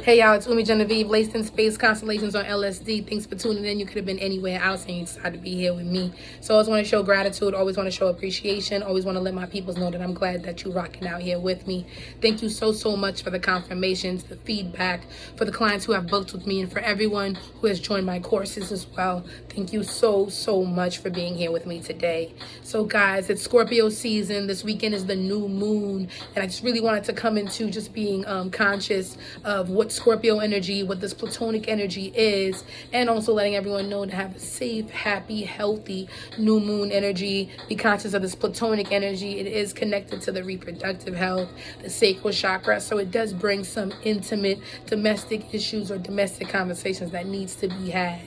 Hey y'all, it's Umi Genevieve, laced in space constellations on LSD. Thanks for tuning in. You could have been anywhere else and you decided to be here with me. So I always want to show gratitude, always want to show appreciation, always want to let my peoples know that I'm glad that you're rocking out here with me. Thank you so much for the confirmations, the feedback, for the clients who have booked with me, and for everyone who has joined my courses as well. Thank you so much for being here with me today. So guys, it's Scorpio season. This weekend is the new moon, and I just really wanted to come into just being conscious of what Scorpio energy, what this platonic energy is, and also letting everyone know to have a safe, happy, healthy new moon energy. Be conscious of this platonic energy. It is connected to the reproductive health, the sacral chakra, so it does bring some intimate domestic issues or domestic conversations that needs to be had.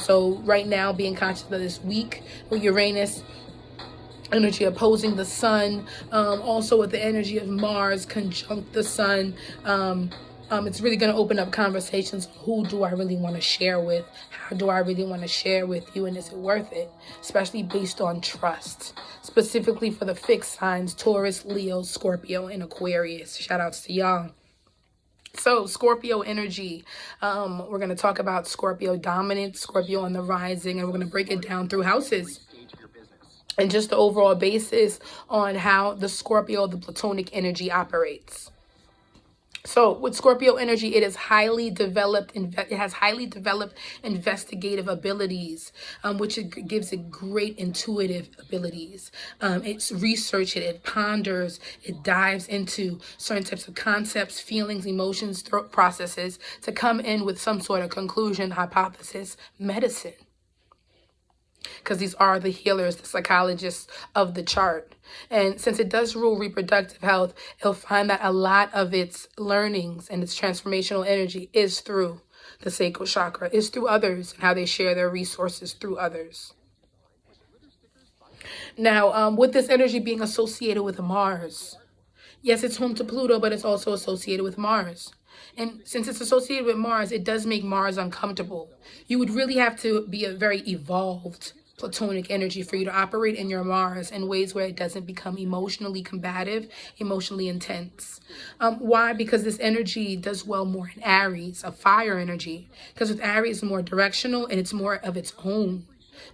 So right now, being conscious of this week with Uranus energy opposing the sun, also with the energy of Mars conjunct the sun, it's really going to open up conversations. Who do I really want to share with? How do I really want to share with you? And is it worth it? Especially based on trust. Specifically for the fixed signs, Taurus, Leo, Scorpio, and Aquarius. Shout outs to y'all. So Scorpio energy, we're going to talk about Scorpio dominant, Scorpio on the rising, and we're going to break it down through houses. And just the overall basis on how the Scorpio, the platonic energy operates. So with Scorpio energy, it is highly developed. It has highly developed investigative abilities, which it gives it great intuitive abilities. It's researched, it ponders, it dives into certain types of concepts, feelings, emotions, thought processes to come in with some sort of conclusion, hypothesis, medicine. Because these are the healers, the psychologists of the chart. And since it does rule reproductive health, it'll find that a lot of its learnings and its transformational energy is through the sacral chakra, is through others, and how they share their resources through others. Now, with this energy being associated with Mars, yes, it's home to Pluto, but it's also associated with Mars. And since it's associated with Mars, it does make Mars uncomfortable. You would really have to be a very evolved platonic energy for you to operate in your Mars in ways where it doesn't become emotionally combative, emotionally intense. Why? Because this energy does well more in Aries, a fire energy. Because with Aries, it's more directional and it's more of its own.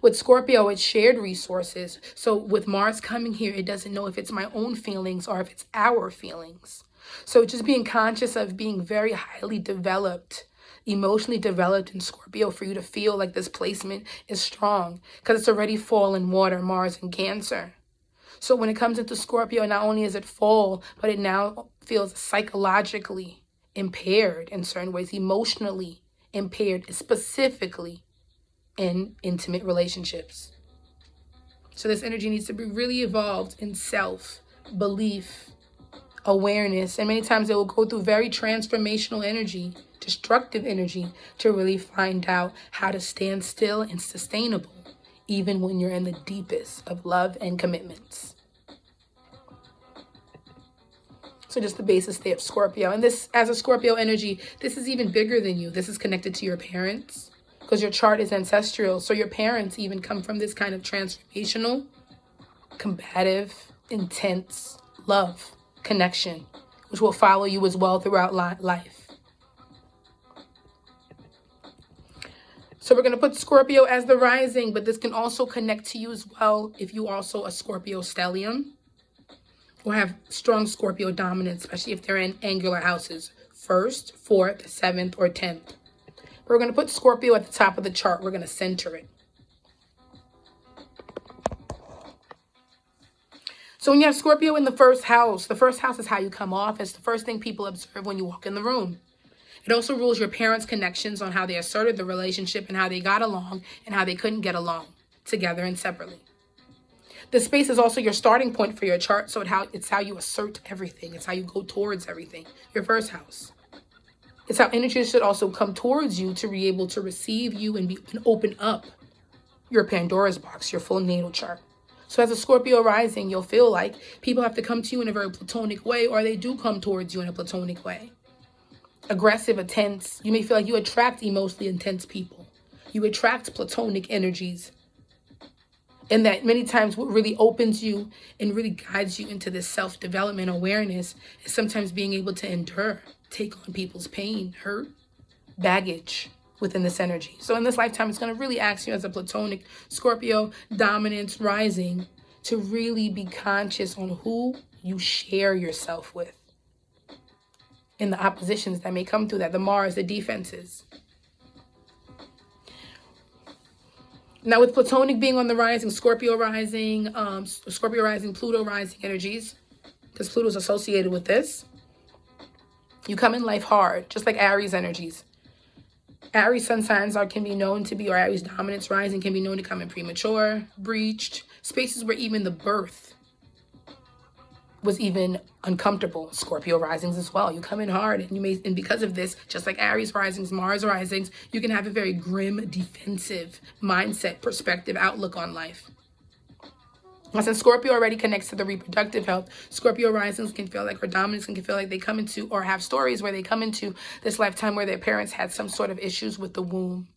With Scorpio, it's shared resources. So with Mars coming here, it doesn't know if it's my own feelings or if it's our feelings. So just being conscious of being very highly developed, emotionally developed in Scorpio for you to feel like this placement is strong because it's already fall in water, Mars and Cancer. So when it comes into Scorpio, not only is it fall, but it now feels psychologically impaired in certain ways, emotionally impaired, specifically in intimate relationships. So this energy needs to be really evolved in self, belief, awareness, and many times it will go through very transformational energy, destructive energy, to really find out how to stand still and sustainable, even when you're in the deepest of love and commitments. So just the basis there of Scorpio. And this, as a Scorpio energy, this is even bigger than you. This is connected to your parents, because your chart is ancestral. So your parents even come from this kind of transformational, combative, intense love connection, which will follow you as well throughout life. So we're going to put Scorpio as the rising, but this can also connect to you as well if you also a Scorpio stellium or have strong Scorpio dominance, especially if they're in angular houses, 1st, 4th, 7th, or 10th. We're going to put Scorpio at the top of the chart. We're going to center it. So when you have Scorpio in the first house is how you come off. It's the first thing people observe when you walk in the room. It also rules your parents' connections on how they asserted the relationship and how they got along and how they couldn't get along together and separately. This space is also your starting point for your chart, so it's how you assert everything. It's how you go towards everything, your first house. It's how energy should also come towards you to be able to receive you and open up your Pandora's box, your full natal chart. So as a Scorpio rising, you'll feel like people have to come to you in a very platonic way, or they do come towards you in a platonic way. Aggressive, intense. You may feel like you attract emotionally intense people. You attract platonic energies. And that many times what really opens you and really guides you into this self-development awareness is sometimes being able to endure take on people's pain, hurt, baggage within this energy. So in this lifetime, it's going to really ask you as a Platonic Scorpio dominance rising to really be conscious on who you share yourself with and the oppositions that may come through that, the Mars, the defenses. Now with Platonic being on the rising, Scorpio rising, Pluto rising energies, because Pluto's associated with this, you come in life hard, just like Aries energies. Aries sun signs can be known to be, or Aries dominance rising can be known to come in premature, breached, spaces where even the birth was even uncomfortable. Scorpio risings as well. You come in hard, and because of this, just like Aries risings, Mars risings, you can have a very grim, defensive mindset, perspective, outlook on life. Since Scorpio already connects to the reproductive health, Scorpio risings can feel like, or dominance can feel like they come into, or have stories where they come into this lifetime where their parents had some sort of issues with the womb,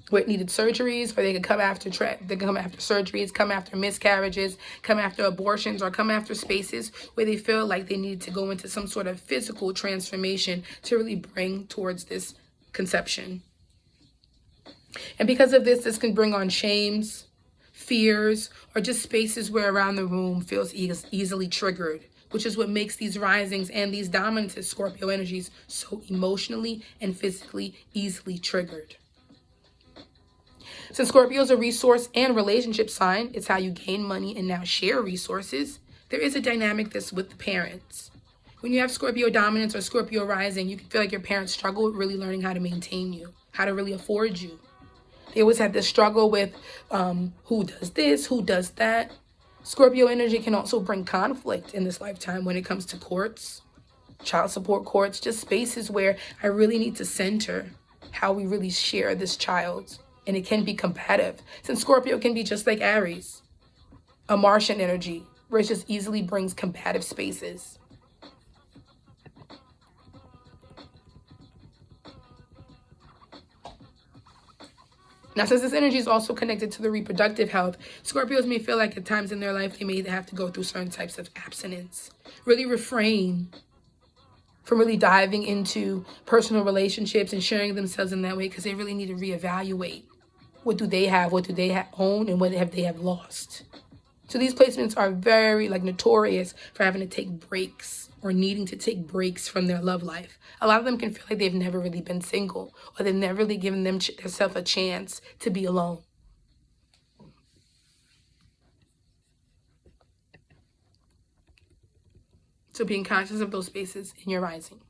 where it needed surgeries, where they could come after surgeries, come after miscarriages, come after abortions, or come after spaces where they feel like they need to go into some sort of physical transformation to really bring towards this conception. And because of this, this can bring on shames, fears, or just spaces where around the room feels easily triggered, which is what makes these risings and these dominant Scorpio energies so emotionally and physically easily triggered. Since Scorpio is a resource and relationship sign, it's how you gain money and now share resources. There is a dynamic that's with the parents. When you have Scorpio dominance or Scorpio rising, you can feel like your parents struggle with really learning how to maintain you, how to really afford you. They always have this struggle with who does this, who does that. Scorpio energy can also bring conflict in this lifetime when it comes to courts, child support courts, just spaces where I really need to center how we really share this child. And it can be combative. Since Scorpio can be just like Aries, a Martian energy, where it just easily brings combative spaces. Now, since this energy is also connected to the reproductive health, Scorpios may feel like at times in their life, they may have to go through certain types of abstinence. Really refrain from really diving into personal relationships and sharing themselves in that way, because they really need to reevaluate. What do they have? What do they own? And what have they lost? So these placements are very notorious for having to take breaks or needing to take breaks from their love life. A lot of them can feel like they've never really been single, or they've never really given themselves a chance to be alone. So being conscious of those spaces in your rising.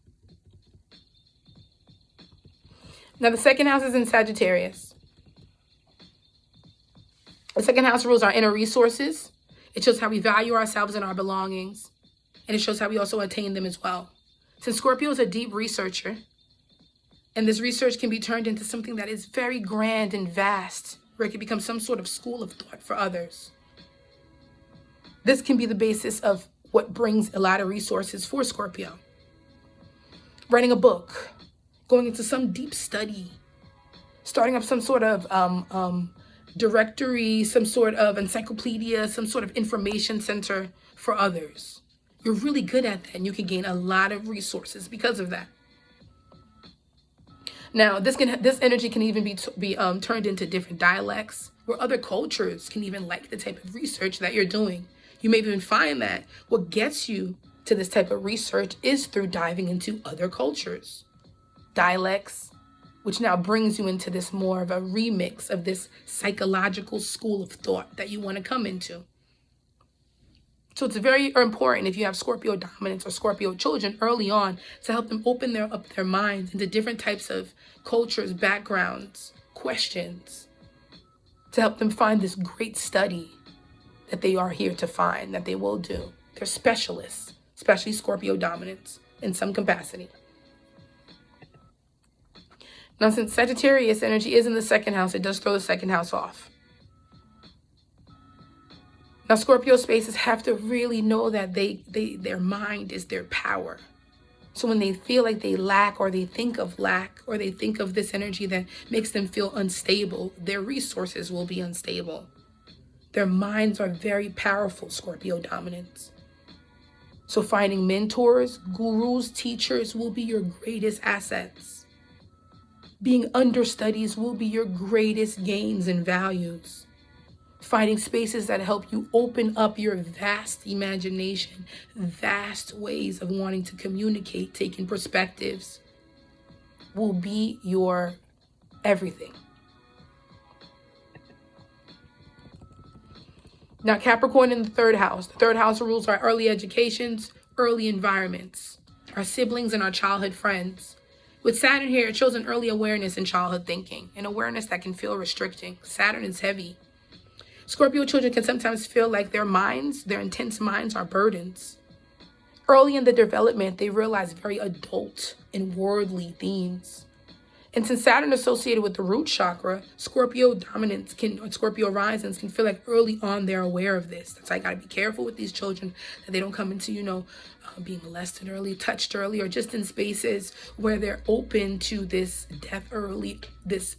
Now the second house is in Sagittarius. The second house rules our inner resources. It shows how we value ourselves and our belongings. And it shows how we also attain them as well. Since Scorpio is a deep researcher, and this research can be turned into something that is very grand and vast, where it can become some sort of school of thought for others. This can be the basis of what brings a lot of resources for Scorpio. Writing a book, going into some deep study, starting up some sort of directory, some sort of encyclopedia, some sort of information center for others. You're really good at that, and you can gain a lot of resources because of that. Now, this energy can even be turned into different dialects, where other cultures can even like the type of research that you're doing. You may even find that what gets you to this type of research is through diving into other cultures, dialects, which now brings you into this more of a remix of this psychological school of thought that you want to come into. So it's very important if you have Scorpio dominance or Scorpio children early on to help them open up their minds into different types of cultures, backgrounds, questions, to help them find this great study that they are here to find, that they will do. They're specialists, especially Scorpio dominance in some capacity. Now, since Sagittarius energy is in the second house, it does throw the second house off. Now, Scorpio spaces have to really know that their mind is their power. So when they feel like they lack, or they think of lack, or they think of this energy that makes them feel unstable, their resources will be unstable. Their minds are very powerful, Scorpio dominance. So finding mentors, gurus, teachers will be your greatest assets. Being understudies will be your greatest gains and values. Finding spaces that help you open up your vast imagination, vast ways of wanting to communicate, taking perspectives, will be your everything. Now, Capricorn in the third house. The third house rules our early educations, early environments, our siblings and our childhood friends. With Saturn here, it shows an early awareness in childhood thinking, an awareness that can feel restricting. Saturn is heavy. Scorpio children can sometimes feel like their minds, their intense minds, are burdens. Early in the development, they realize very adult and worldly themes. And since Saturn is associated with the root chakra, Scorpio risings can feel like early on they're aware of this. That's why I got to be careful with these children that they don't come into, being molested early, touched early, or just in spaces where they're open to this death early, this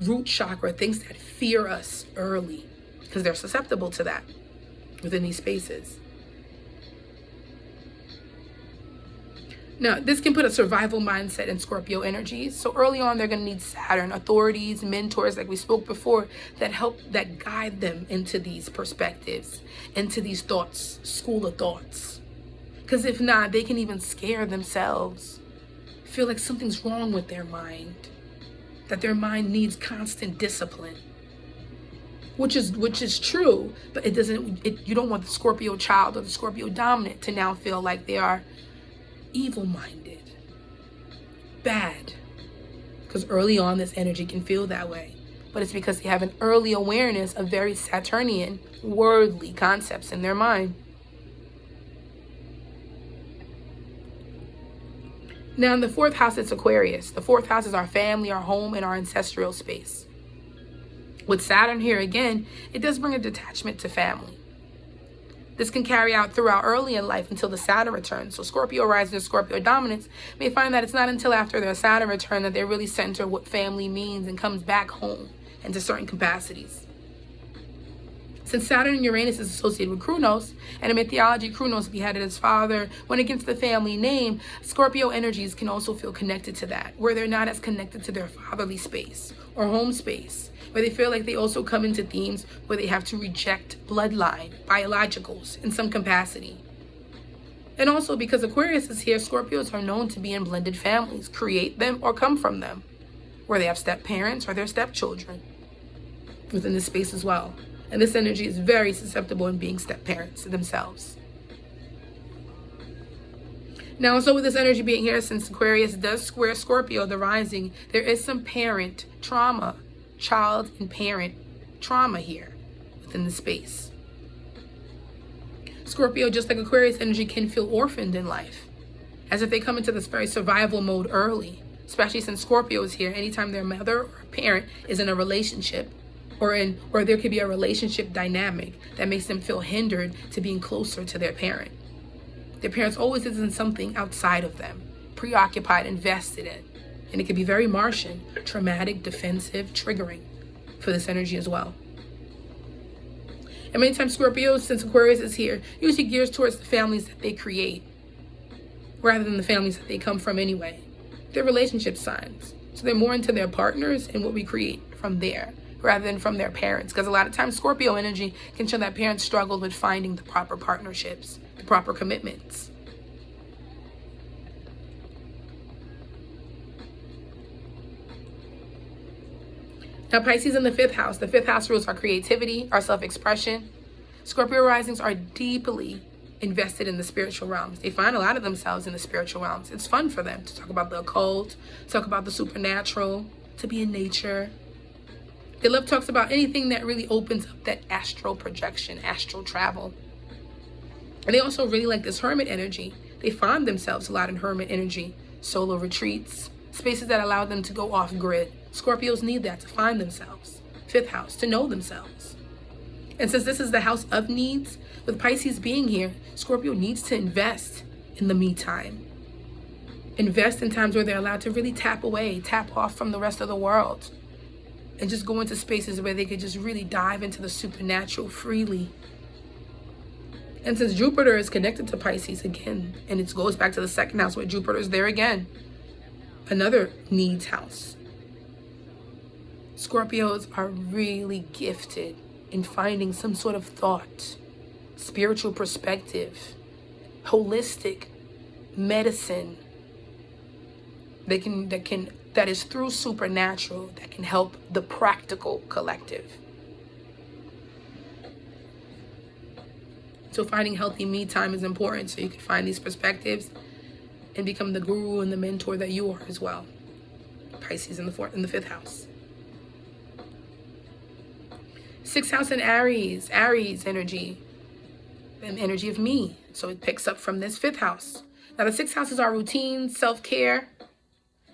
root chakra, things that fear us early, because they're susceptible to that within these spaces. Now, this can put a survival mindset in Scorpio energies. So early on, they're going to need Saturn, authorities, mentors, like we spoke before, that guide them into these perspectives, into these thoughts, school of thoughts. Because if not, they can even scare themselves, feel like something's wrong with their mind, that their mind needs constant discipline. Which is true, but you don't want the Scorpio child or the Scorpio dominant to now feel like they are evil-minded, bad, because early on this energy can feel that way, but it's because they have an early awareness of very Saturnian, worldly concepts in their mind. Now in the fourth house, it's Aquarius. The fourth house is our family, our home, and our ancestral space. With Saturn here again, it does bring a detachment to family. This can carry out throughout early in life until the Saturn returns. So Scorpio rising and Scorpio dominance may find that it's not until after their Saturn return that they really center what family means and comes back home into certain capacities. Since Saturn and Uranus is associated with Kronos, and in mythology, Kronos beheaded his father, went against the family name, Scorpio energies can also feel connected to that, where they're not as connected to their fatherly space or home space, where they feel like they also come into themes where they have to reject bloodline, biologicals in some capacity. And also because Aquarius is here, Scorpios are known to be in blended families, create them or come from them, where they have step parents or their stepchildren within this space as well. And this energy is very susceptible in being step parents themselves. Now, also with this energy being here, since Aquarius does square Scorpio, the rising, there is some parent trauma, child and parent trauma here within the space. Scorpio, just like Aquarius energy, can feel orphaned in life, as if they come into this very survival mode early, especially since Scorpio is here. Anytime their mother or parent is in a relationship, or there could be a relationship dynamic that makes them feel hindered to being closer to their parent. Their parents always is in something outside of them, preoccupied, invested in. And it can be very Martian, traumatic, defensive, triggering for this energy as well. And many times Scorpios, since Aquarius is here, usually gears towards the families that they create rather than the families that they come from anyway. They're relationship signs. So they're more into their partners and what we create from there, rather than from their parents. Because a lot of times Scorpio energy can show that parents struggled with finding the proper partnerships, the proper commitments. Now Pisces in the fifth house. The fifth house rules our creativity, our self-expression. Scorpio risings are deeply invested in the spiritual realms. They find a lot of themselves in the spiritual realms. It's fun for them to talk about the occult, talk about the supernatural, to be in nature. They love talks about anything that really opens up that astral projection, astral travel. And they also really like this hermit energy. They find themselves a lot in hermit energy, solo retreats, spaces that allow them to go off grid. Scorpios need that to find themselves. Fifth house, to know themselves. And since this is the house of needs, with Pisces being here, Scorpio needs to invest in the me time. Invest in times where they're allowed to really tap away, tap off from the rest of the world, and just go into spaces where they could just really dive into the supernatural freely And since Jupiter is connected to Pisces again, and it goes back to the second house where Jupiter is there again, another needs house. Scorpios are really gifted in finding some sort of thought, spiritual perspective, holistic medicine that is through supernatural, that can help the practical collective. So finding healthy me time is important so you can find these perspectives and become the guru and the mentor that you are as well. Pisces in the fifth house. Sixth house in Aries energy, and energy of me. So it picks up from this fifth house. Now the sixth house is our routine, self-care,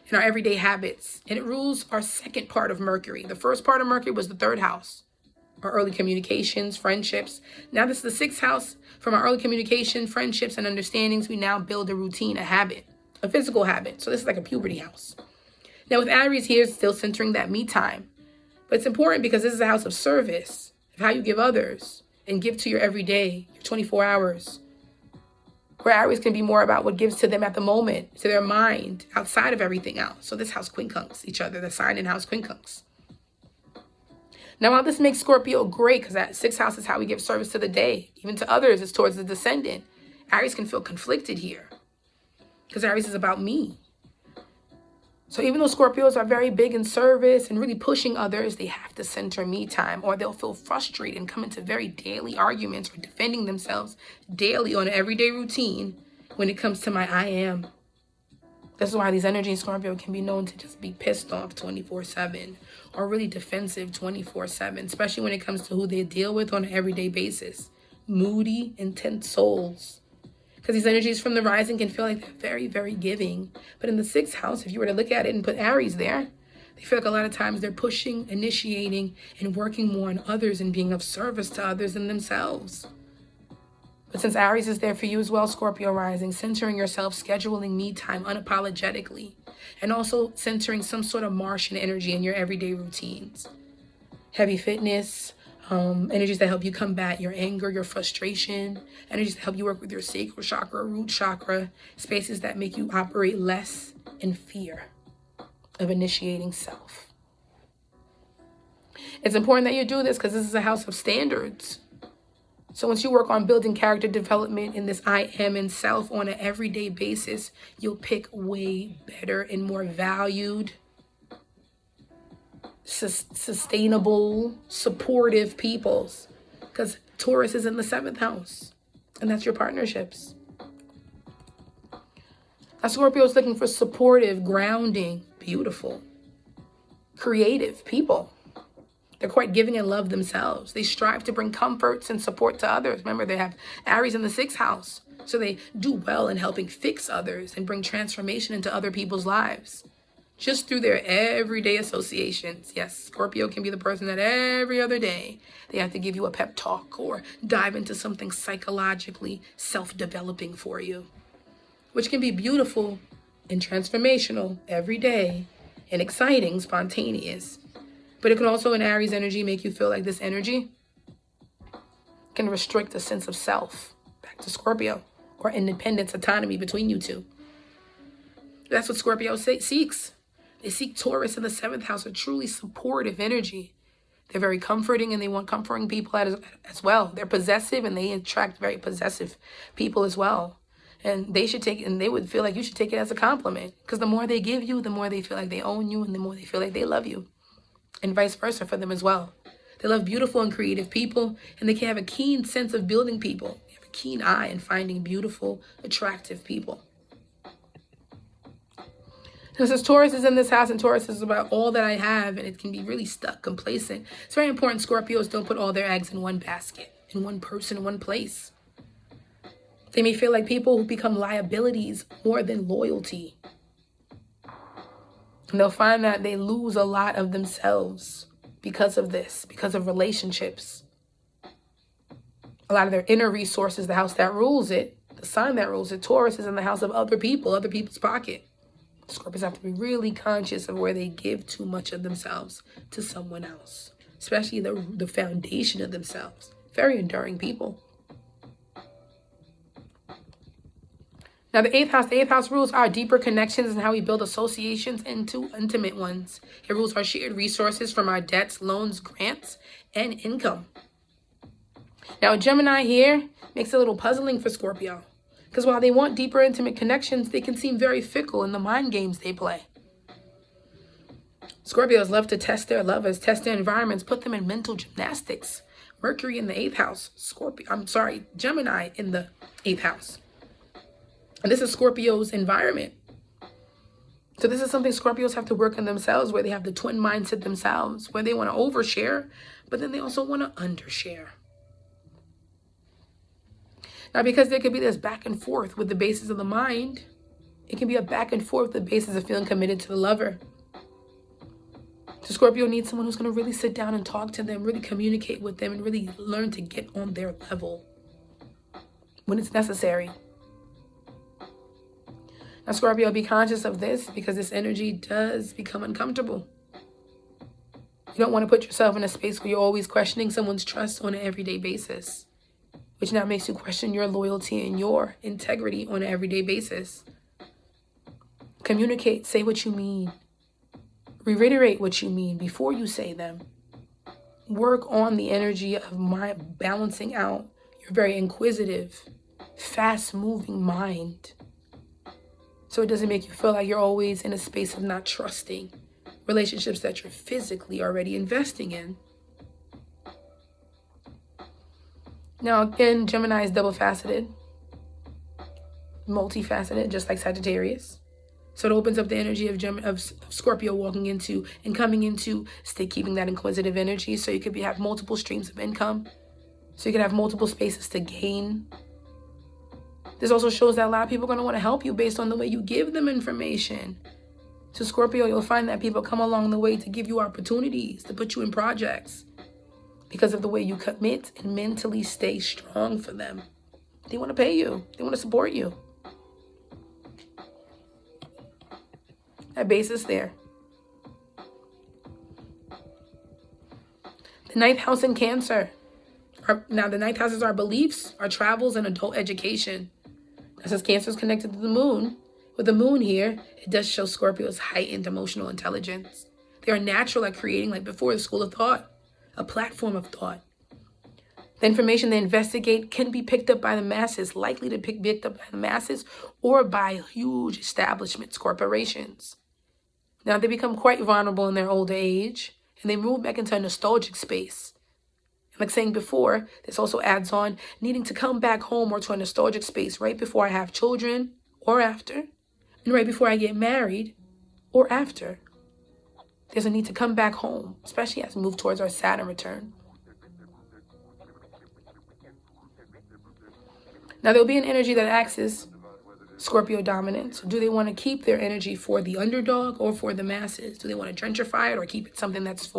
and our everyday habits. And it rules our second part of Mercury. The first part of Mercury was the third house, our early communications, friendships. Now this is the sixth house. From our early communication, friendships, and understandings, we now build a routine, a habit, a physical habit. So this is like a puberty house. Now with Aries here, it's still centering that me time. But it's important because this is a house of service, of how you give others and give to your everyday, your 24 hours. Where Aries can be more about what gives to them at the moment, to their mind, outside of everything else. So this house quincunx each other, the sign in house quincunx. Now, while this makes Scorpio great, because that sixth house is how we give service to the day, even to others, it's towards the descendant. Aries can feel conflicted here because Aries is about me. So even though Scorpios are very big in service and really pushing others, they have to center me time, or they'll feel frustrated and come into very daily arguments or defending themselves daily on an everyday routine when it comes to my I am. This is why these energy in Scorpio can be known to just be pissed off 24/7 or really defensive 24/7, especially when it comes to who they deal with on an everyday basis. Moody, intense souls. Because these energies from the rising can feel like they're very, very giving. But in the sixth house, if you were to look at it and put Aries there, they feel like a lot of times they're pushing, initiating, and working more on others and being of service to others than themselves. But since Aries is there for you as well, Scorpio rising, centering yourself, scheduling me time unapologetically, and also centering some sort of Martian energy in your everyday routines. Heavy fitness, energies that help you combat your anger, your frustration, energies that help you work with your sacral chakra, root chakra, spaces that make you operate less in fear of initiating self. It's important that you do this because this is a house of standards. So once you work on building character development in this I am in self on an everyday basis, you'll pick way better and more valued, sustainable, supportive peoples, because Taurus is in the seventh house, and that's your partnerships. Now Scorpio is looking for supportive, grounding, beautiful, creative people. They're quite giving and love themselves. They strive to bring comforts and support to others. Remember, they have Aries in the sixth house, so they do well in helping fix others and bring transformation into other people's lives. Just through their everyday associations. Yes, Scorpio can be the person that every other day they have to give you a pep talk or dive into something psychologically self-developing for you, which can be beautiful and transformational every day and exciting, spontaneous. But it can also, in Aries energy, make you feel like this energy can restrict a sense of self back to Scorpio, or independence, autonomy between you two. That's what Scorpio seeks. They seek Taurus in the seventh house, a truly supportive energy. They're very comforting and they want comforting people as well. They're possessive and they attract very possessive people as well. And they should take it, and they would feel like you should take it as a compliment, because the more they give you, the more they feel like they own you and the more they feel like they love you, and vice versa for them as well. They love beautiful and creative people, and they can have a keen sense of building people. They have a keen eye in finding beautiful, attractive people. So since Taurus is in this house, and Taurus is about all that I have, and it can be really stuck, complacent, it's very important Scorpios don't put all their eggs in one basket, in one person, one place. They may feel like people who become liabilities more than loyalty. And they'll find that they lose a lot of themselves because of this, because of relationships. A lot of their inner resources, the house that rules it, the sign that rules it, Taurus, is in the house of other people, other people's pocket. Scorpios have to be really conscious of where they give too much of themselves to someone else, especially the foundation of themselves. Very enduring people. Now, the eighth house rules our deeper connections and how we build associations into intimate ones. It rules our shared resources from our debts, loans, grants, and income. Now, Gemini here makes it a little puzzling for Scorpio. Because while they want deeper intimate connections, they can seem very fickle in the mind games they play. Scorpios love to test their lovers, test their environments, put them in mental gymnastics. Mercury in the 8th house. Gemini in the 8th house. And this is Scorpio's environment. So this is something Scorpios have to work on themselves, where they have the twin mindset themselves, where they want to overshare, but then they also want to undershare. Now, because there could be this back and forth with the basis of the mind, it can be a back and forth with the basis of feeling committed to the lover. So Scorpio needs someone who's going to really sit down and talk to them, really communicate with them, and really learn to get on their level when it's necessary. Now, Scorpio, be conscious of this, because this energy does become uncomfortable. You don't want to put yourself in a space where you're always questioning someone's trust on an everyday basis, which now makes you question your loyalty and your integrity on an everyday basis. Communicate, say what you mean. Reiterate what you mean before you say them. Work on the energy of mind, balancing out your very inquisitive, fast-moving mind, so it doesn't make you feel like you're always in a space of not trusting relationships that you're physically already investing in. Now, again, Gemini is double-faceted, multifaceted, just like Sagittarius. So it opens up the energy of Scorpio walking into and coming into, keeping that inquisitive energy. So you could have multiple streams of income. So you could have multiple spaces to gain. This also shows that a lot of people are going to want to help you based on the way you give them information. So Scorpio, you'll find that people come along the way to give you opportunities, to put you in projects, because of the way you commit and mentally stay strong for them. They want to pay you. They want to support you. That basis there. The 9th house in Cancer. Now, the 9th house is our beliefs, our travels, and adult education. Now, since Cancer is connected to the moon, with the moon here, it does show Scorpio's heightened emotional intelligence. They are natural at creating, like before, the school of thought, a platform of thought. The information they investigate can be picked up by the masses, likely to be picked up by the masses or by huge establishments, corporations. Now, they become quite vulnerable in their older age, and they move back into a nostalgic space. And like saying before, this also adds on needing to come back home or to a nostalgic space right before I have children or after, and right before I get married or after. There's a need to come back home, especially as we move towards our Saturn return. Now, there'll be an energy that acts as Scorpio dominance. Do they want to keep their energy for the underdog or for the masses? Do they want to gentrify it or keep it something that's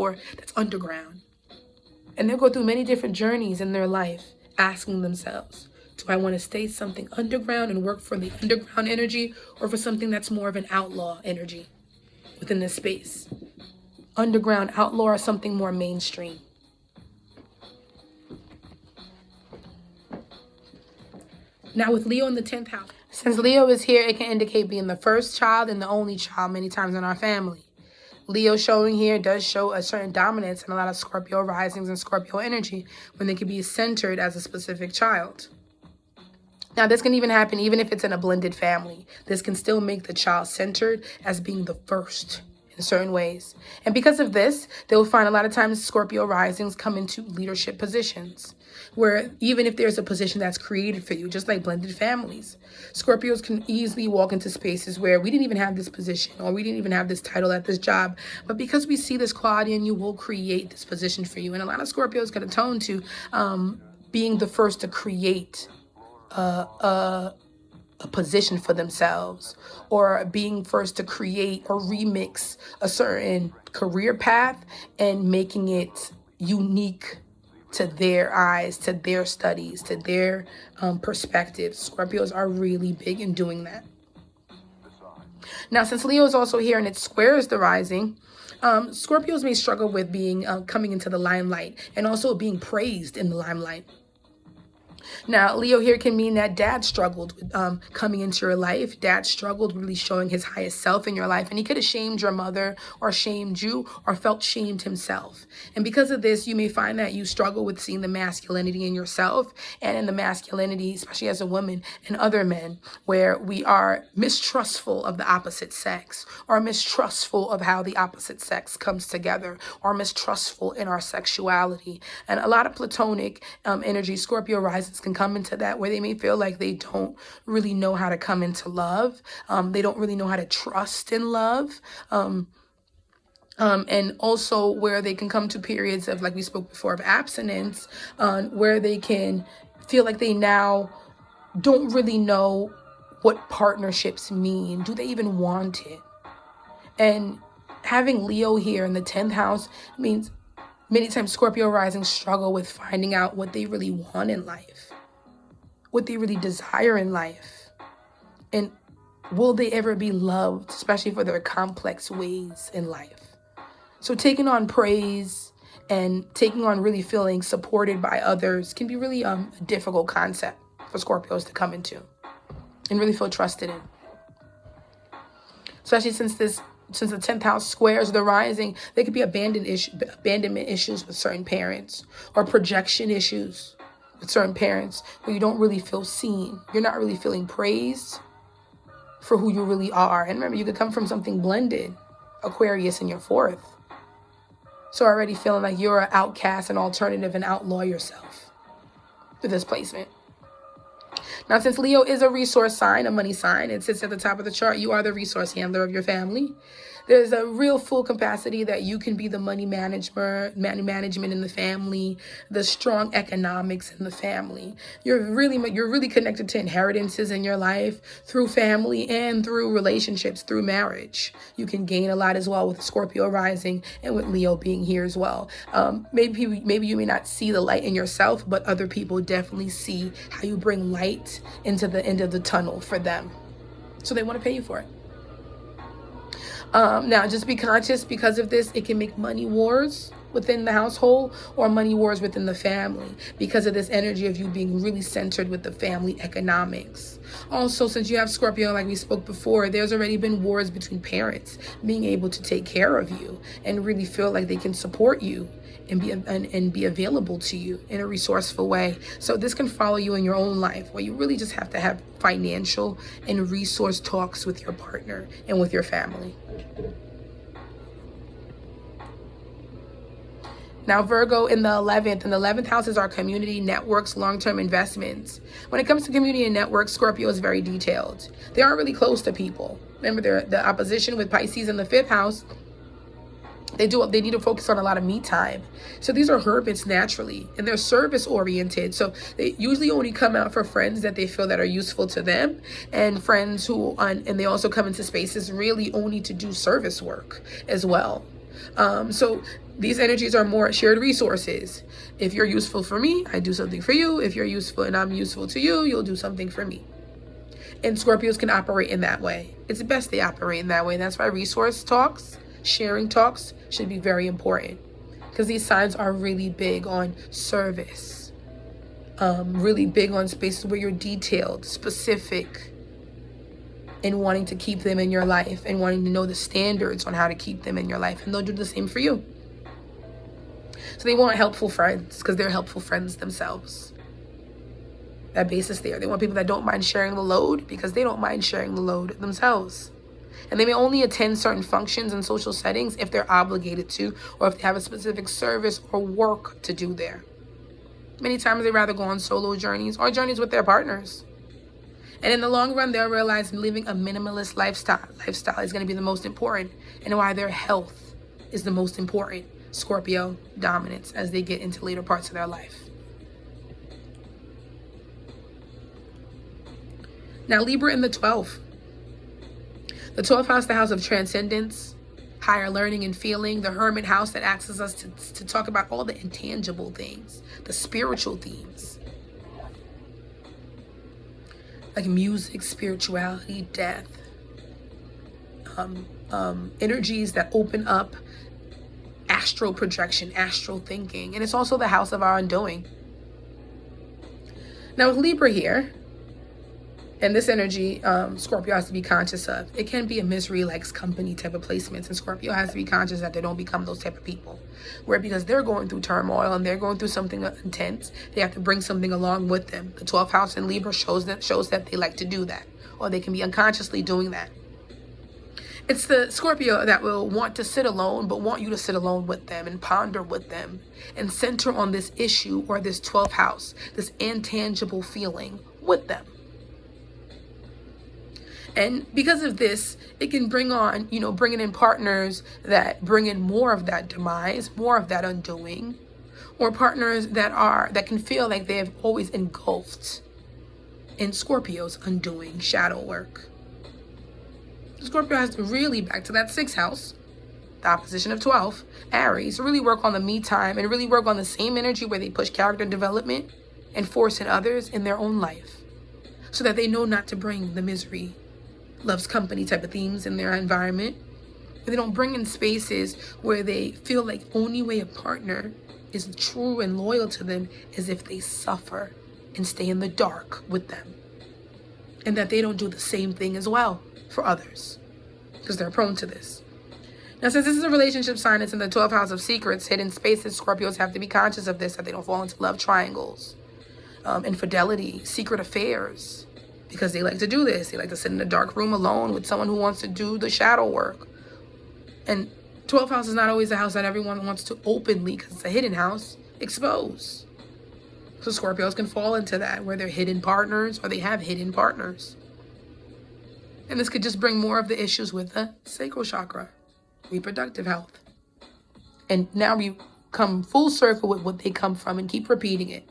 underground? And they'll go through many different journeys in their life, asking themselves, do I want to stay something underground and work for the underground energy, or for something that's more of an outlaw energy within this space? Underground, outlaw, or something more mainstream? Now, with Leo in the 10th house, since Leo is here, it can indicate being the first child and the only child many times in our family. Leo showing here does show a certain dominance in a lot of Scorpio risings and Scorpio energy when they can be centered as a specific child. Now, this can even happen even if it's in a blended family. This can still make the child centered as being the first in certain ways. And because of this, they'll find a lot of times Scorpio risings come into leadership positions, where even if there's a position that's created for you, just like blended families, Scorpios can easily walk into spaces where we didn't even have this position, or we didn't even have this title at this job, but because we see this quality in you, we'll create this position for you. And a lot of Scorpios can atone to being the first to create a position for themselves, or being first to create or remix a certain career path and making it unique to their eyes, to their studies, to their perspectives. Scorpios are really big in doing that. Now, since Leo is also here and it squares the rising, Scorpios may struggle with being coming into the limelight and also being praised in the limelight. Now, Leo here can mean that dad struggled with coming into your life. Dad struggled really showing his highest self in your life. And he could have shamed your mother or shamed you or felt shamed himself. And because of this, you may find that you struggle with seeing the masculinity in yourself and in the masculinity, especially as a woman, in other men, where we are mistrustful of the opposite sex or mistrustful of how the opposite sex comes together or mistrustful in our sexuality. And a lot of platonic energy, Scorpio risings can come into that where they may feel like they don't really know how to come into love. They don't really know how to trust in love. And also where they can come to periods of, like we spoke before, of abstinence, where they can feel like they now don't really know what partnerships mean. Do they even want it? And having Leo here in the 10th house means many times Scorpio rising struggle with finding out what they really want in life, what they really desire in life, and will they ever be loved, especially for their complex ways in life. So taking on praise and taking on really feeling supported by others can be really a difficult concept for Scorpios to come into and really feel trusted in. Especially since the 10th house squares the rising, there could be abandonment issues with certain parents or projection issues with certain parents where you don't really feel seen. You're not really feeling praised for who you really are. And remember, you could come from something blended, Aquarius in your 4th. So already feeling like you're an outcast, an alternative, and outlaw yourself through this placement. Now, since Leo is a resource sign, a money sign, it sits at the top of the chart, you are the resource handler of your family. There's a real full capacity that you can be the money management in the family, the strong economics in the family. You're really connected to inheritances in your life through family and through relationships, through marriage. You can gain a lot as well with Scorpio rising and with Leo being here as well. Maybe you may not see the light in yourself, but other people definitely see how you bring light into the end of the tunnel for them. So they want to pay you for it. Now, just be conscious because of this. It can make money wars within the household or money wars within the family because of this energy of you being really centered with the family economics. Also, since you have Scorpio, like we spoke before, there's already been wars between parents being able to take care of you and really feel like they can support you and be available to you in a resourceful way. So this can follow you in your own life where you really just have to have financial and resource talks with your partner and with your family. Now, Virgo in the 11th. And the 11th house is our community, networks, long-term investments. When it comes to community and networks, Scorpio is very detailed. They aren't really close to people. Remember, the opposition with Pisces in the 5th house. They need to focus on a lot of me time. So these are hermits naturally, and they're service oriented. So they usually only come out for friends that they feel that are useful to them, and friends and they also come into spaces really only to do service work as well. So these energies are more shared resources. If you're useful for me, I do something for you. If you're useful and I'm useful to you, you'll do something for me. And Scorpios can operate in that way. It's best they operate in that way. That's why resource talks, sharing talks should be very important, because these signs are really big on service, really big on spaces where you're detailed, specific, and wanting to keep them in your life and wanting to know the standards on how to keep them in your life. And they'll do the same for you. So they want helpful friends because they're helpful friends themselves. That basis there. They want people that don't mind sharing the load because they don't mind sharing the load themselves. And they may only attend certain functions and social settings if they're obligated to, or if they have a specific service or work to do there. Many times they rather go on solo journeys or journeys with their partners. And in the long run, they'll realize living a minimalist lifestyle is going to be the most important, and why their health is the most important. Scorpio dominance as they get into later parts of their life. Now, Libra in the 12th. The 12th house, the house of transcendence, higher learning and feeling. The hermit house that asks us to talk about all the intangible things, the spiritual themes. Like music, spirituality, death. Energies that open up astral projection, astral thinking. And it's also the house of our undoing. Now with Libra here, and this energy, Scorpio has to be conscious of. It can be a misery likes company type of placements, and Scorpio has to be conscious that they don't become those type of people. Where because they're going through turmoil and they're going through something intense, they have to bring something along with them. The 12th house in Libra shows that they like to do that, or they can be unconsciously doing that. It's the Scorpio that will want to sit alone, but want you to sit alone with them and ponder with them and center on this issue or this 12th house, this intangible feeling with them. And because of this, it can bring on, bringing in partners that bring in more of that demise, more of that undoing, or partners that can feel like they have always engulfed in Scorpio's undoing shadow work. Scorpio has to really, back to that 6th house, the opposition of 12, Aries, really work on the me time and really work on the same energy where they push character development and force in others in their own life so that they know not to bring the misery, loves company type of themes in their environment. But they don't bring in spaces where they feel like only way a partner is true and loyal to them is if they suffer and stay in the dark with them. And that they don't do the same thing as well for others because they're prone to this. Now, since this is a relationship sign, it's in the 12th house of secrets, hidden spaces, Scorpios have to be conscious of this, that they don't fall into love triangles, infidelity, secret affairs, because they like to do this. They like to sit in a dark room alone with someone who wants to do the shadow work. And 12th house is not always a house that everyone wants to openly, because it's a hidden house, expose. So Scorpios can fall into that, where they're hidden partners or they have hidden partners. And this could just bring more of the issues with the sacral chakra, reproductive health. And now we come full circle with what they come from and keep repeating it.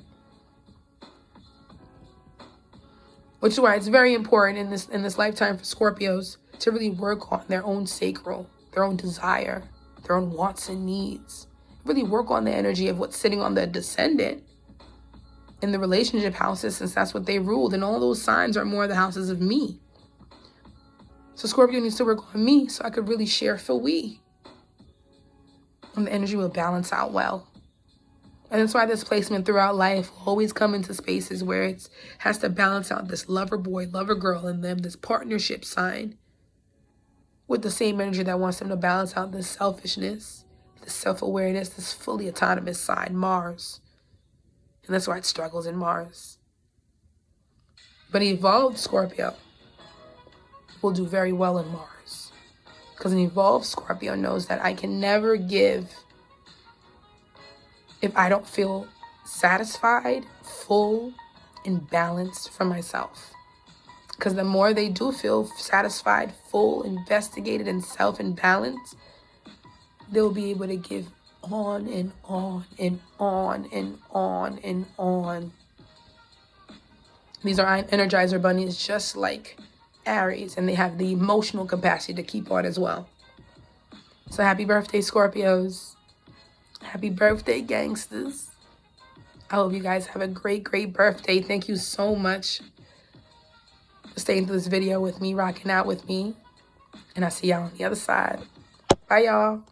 Which is why it's very important in this lifetime for Scorpios to really work on their own sacral, their own desire, their own wants and needs. Really work on the energy of what's sitting on the descendant in the relationship houses, since that's what they ruled. And all those signs are more the houses of me. So Scorpio needs to work on me so I could really share for we. And the energy will balance out well. And that's why this placement throughout life will always come into spaces where it has to balance out this lover boy, lover girl in them, this partnership sign, with the same energy that wants them to balance out this selfishness, this self-awareness, this fully autonomous side, Mars. And that's why it struggles in Mars. But evolved Scorpio will do very well in Mars. Because an evolved Scorpio knows that I can never give if I don't feel satisfied, full, and balanced for myself. Because the more they do feel satisfied, full, investigated, and self and balanced, they'll be able to give on and on and on and on and on. These are Energizer bunnies just like Aries, and they have the emotional capacity to keep on as well. So happy birthday, Scorpios. Happy birthday, gangsters. I hope you guys have a great, great birthday. Thank you so much for staying through this video with me, rocking out with me. And I'll see y'all on the other side. Bye, y'all.